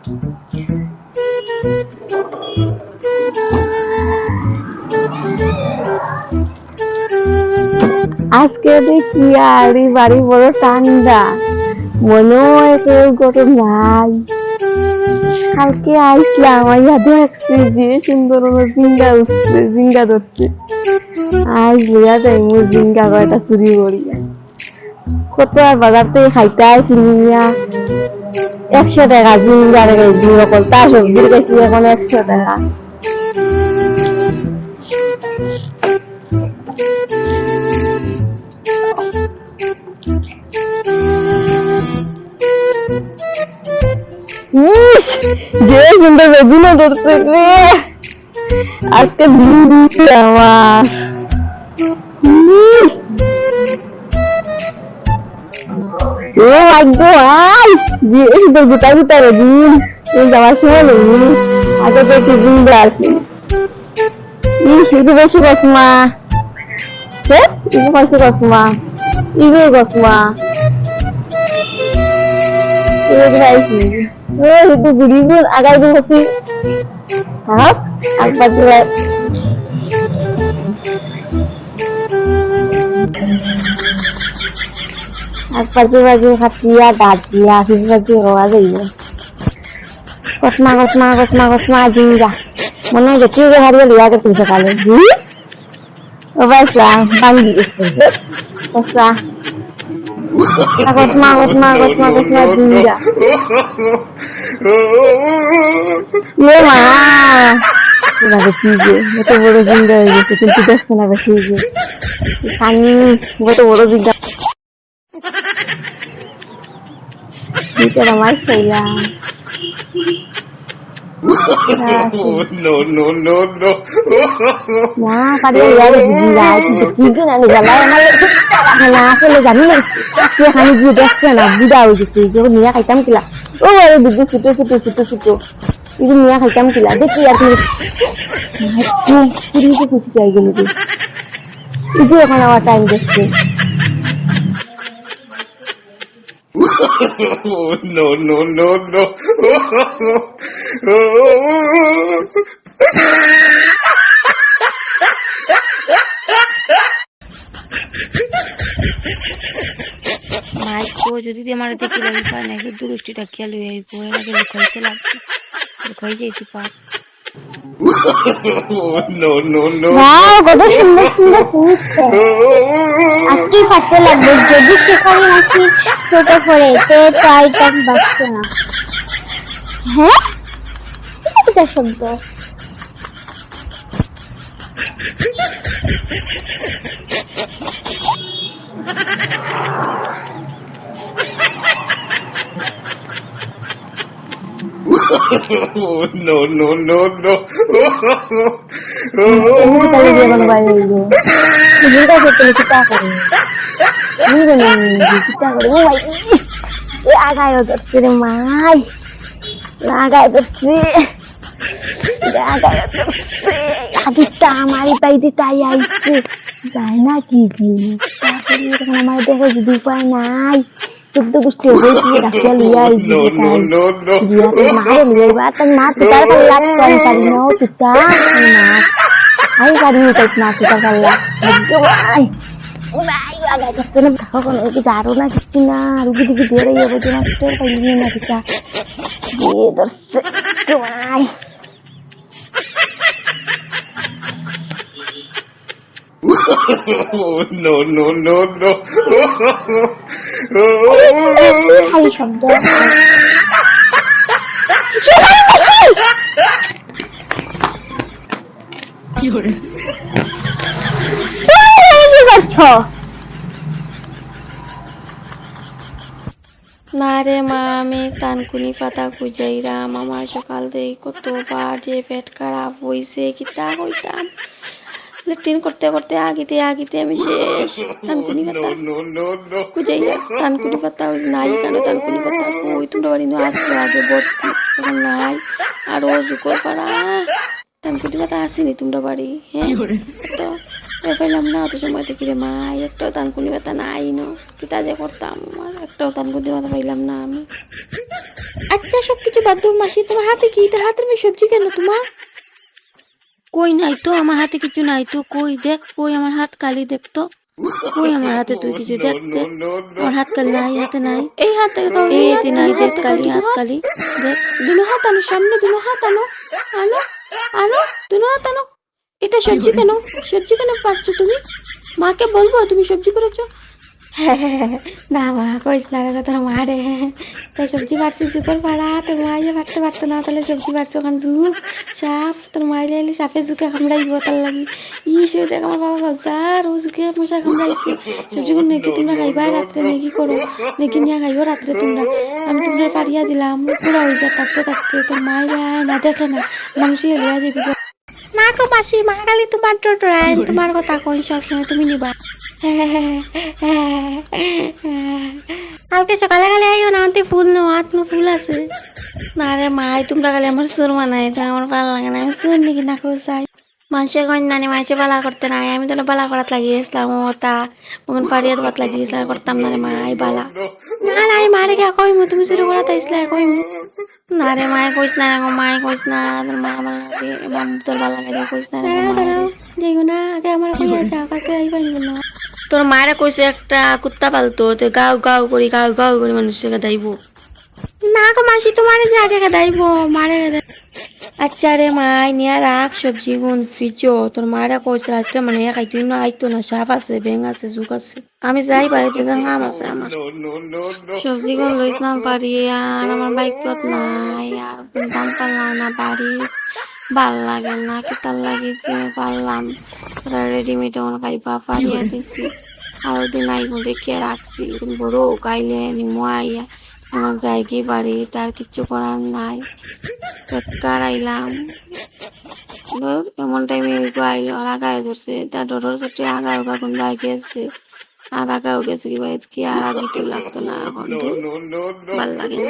আজকে দেখি আর বাড়ি বড় ঠান্ডা, মনে হয় কেউ গরম নাই। কালকে আইসলাম, আইয়া দেখছি যে সুন্দর জিঙ্গা উঠছে, জিঙ্গা ধরছে। আজ লিয়া যাই মু জিঙ্গা কয়টা চুরি করিয়া। কত আর বাজার থেকে খাইতে আইসলি 100 টাকা জিঙ্গার সকল তা সবজির কাছে এখন 100 টাকা। যে সুন্দর বেগুনও ধরছে রে, আজকে দিচ্ছে আমার। ও ভাগ্য আই যে সুন্দর গোটা গোটা বেগুন যাওয়ার সময় নেই, আগে তো একটু জিন্দা আছে। ইগু বেশি কসমা, ইগু বেশি কসমা, ইগু কসমা খাইছি। ও itu guribun agak itu masih tahap apa tuh apa tuh lagi katia datia sih roa aja kosma kosma kosma kosma aja mana gitu ya hari lihat ke sini sekali oh baiklah banggi itu kosma kosma kosma kosma kosma jinja iya mah udah ketiga itu baru jinja itu tidak senang ketiga kami itu baru jinja itu ramai saya no. Nah, kadang ya ada gila itu nanti jalan malah kenapa lo jadi nih? Dia kami juga sana budak gitu, jadi dia kaitam kila. Oh, ada buku situ. Itu dia kaitam kila. Dia kira tuh, itu kucing kayak gini tuh. Itu yang mana watain gitu. No. মাইকো যদি আমার দেখি লাগি পায় না শুধু গোষ্ঠী টাকিয়া লই আইব এলাকে লুকাইতে লাগবে লুকাই যাইছি পার No. Wow, কত সুন্দর সুন্দর ফুটছে। আজকে ফাটতে লাগবে যদি সেখানে নাকি ছোট করে তে চাইটা বাঁচছে না। হ্যাঁ এটা শব্দ No. हमारी पैदी ताई आई ना की हमारे देखो যদি উপায় নাই শুদ্ধ গোষ্ঠী হয়ে রাখিয়া লিয়া মারে লিয়া তার মা পিতার পাল্লা পারি না পিতা আই পারি তাই মা পিতার পাল্লা agak kesana kakak kan lagi jaru na gitu na rugi dia ya baju master kayak gini na kita terus cuman No. hai শব্দ কি হরে না রে মা আমি তানকুনি পাতা খুঁজাইরাম আমার সকাল থেকে কতবার যে পেট খারাপ হইছে কিতা কইতাম লেট্রিন করতে করতে আগিতে আমি শেষ তানকুনি পাতা খুঁজাইরা তানকুনি পাতা নাই কেন তানকুনি পাতা কই তোমরা বাড়ি না আসলো আগে ভর্তি তখন নাই আর ও জুকর পাড়া তানকুনি পাতা আসেনি তোমরা বাড়ি হ্যাঁ তো পাইলাম না অত সময় থেকে রে মা একটাও তানকুনি পাতা নাই নো কিতা যে করতাম আমার একটাও তানকুনি পাতা পাইলাম না আমি। আচ্ছা সবকিছু বাদ দাও মাসি, তোমার হাতে কি এটা? হাতের মধ্যে সবজি কেন তোমার? কই নাই তো, আমার হাতে কিছু নাই তো, কই দেখ, কই আমার হাত খালি দেখ তো, কই আমার হাতে তুই কিছু দেখ দেখ, আমার হাত খালি নাই, হাতে নাই, এই হাতে এই হাতে নাই, দেখ খালি হাত খালি দেখ। দুনো হাত আনো সামনে, দুনো হাত আনো, আনো আনো, দুনো হাত আনো। এটা সবজি কেন? সবজি কেন পারছো তুমি? মাকে বলবো তুমি সবজি করেছো? না মা কইস না রে তোর মা রে, তাই সবজি পারছি জুকর পাড়া, তোর মা ইয়ে পারতে পারতো না, তাহলে সবজি পারছো ওখান জুক সাপ, তোর মাইলে এলে সাপে জুকে কামড়াইব তার লাগি। সে দেখ আমার বাবা বাজার ও জুকে মশা কামড়াইছে, সবজিগুলো নাকি তোমরা খাইবা রাত্রে, নাকি করো নাকি নিয়ে খাইও রাত্রে তোমরা, আমি তোমরা পারিয়া দিলাম পুরা হয়ে যা থাকতে থাকতে, তোর মাইলে আয় না দেখে না মানুষই লিয়া যাবি। না গো মাসি, মা খালি তোমার টোটরায়, তোমার কথা কই সবসময়, তুমি নিবা। কালকে সকালে কালে আইও না, আনতে ফুল নেওয়া, আত্ম ফুল আছে না রে মাই, তোমরা কালে আমার সুর মানাই তা আমার ভালো লাগে না, আমি সুর নাকি না কেউ চাই। মানুষের কন্যানি মানুষে বালা করতে নাই, আমি তো বালা করাত লাগিয়েছিলাম, ও তা মগন ফারিয়াদ বাত লাগিয়েছিলাম, করতাম না রে মাই বালা। না না আমি মারে কে কইমু, তুমি শুরু করাতে আইসলে কইমু না রে মায়ে কইস না, মায়ে কইস না, তোর মা আমার তোর বালা লাগে কইস না, দেখো না আগে আমার কইয়া যা কাকে আইবা না। তোর মারে কইছে একটা কুত্তা পালতো, তো গাও গাও করি গাও গাও করি মানুষকে দাইব না গো মাসি, তোমার যে আগে দাইব মারে। আচ্ছা রে মাই নিয়ে রাখ সবজি গুণ ফ্রিজ, তোর মারা কইছে রাত্রে মানে খাইতো না, আইতো না, সাপ আছে বেং আছে জুক আছে, আমি যাই বাড়িতে কাম আছে আমার, সবজি গুণ লইছিলাম পারি আর আমার বাইকত নাই, আর দাম পারলাম না বাড়ি, ভাল লাগে না কিতার লাগিয়েছে পারলাম, তোরা রেডিমেড আমার খাইবা পারিয়া দিছি, আর দিন আইব দেখিয়ে রাখছি, বড় গাইলে নিমো আইয়া আমার জায়গায় বাড়ি, তার কিচ্ছু করার নাই, বেকার আইলাম এমন টাইমে আইলো আর আগায় ধরছে, তার ডর সাথে আগা আগা কোন বাইকে আছে, আর আগাও গেছে কি বাইত কি আর আগে লাগতো না, এখন ভাল লাগে না।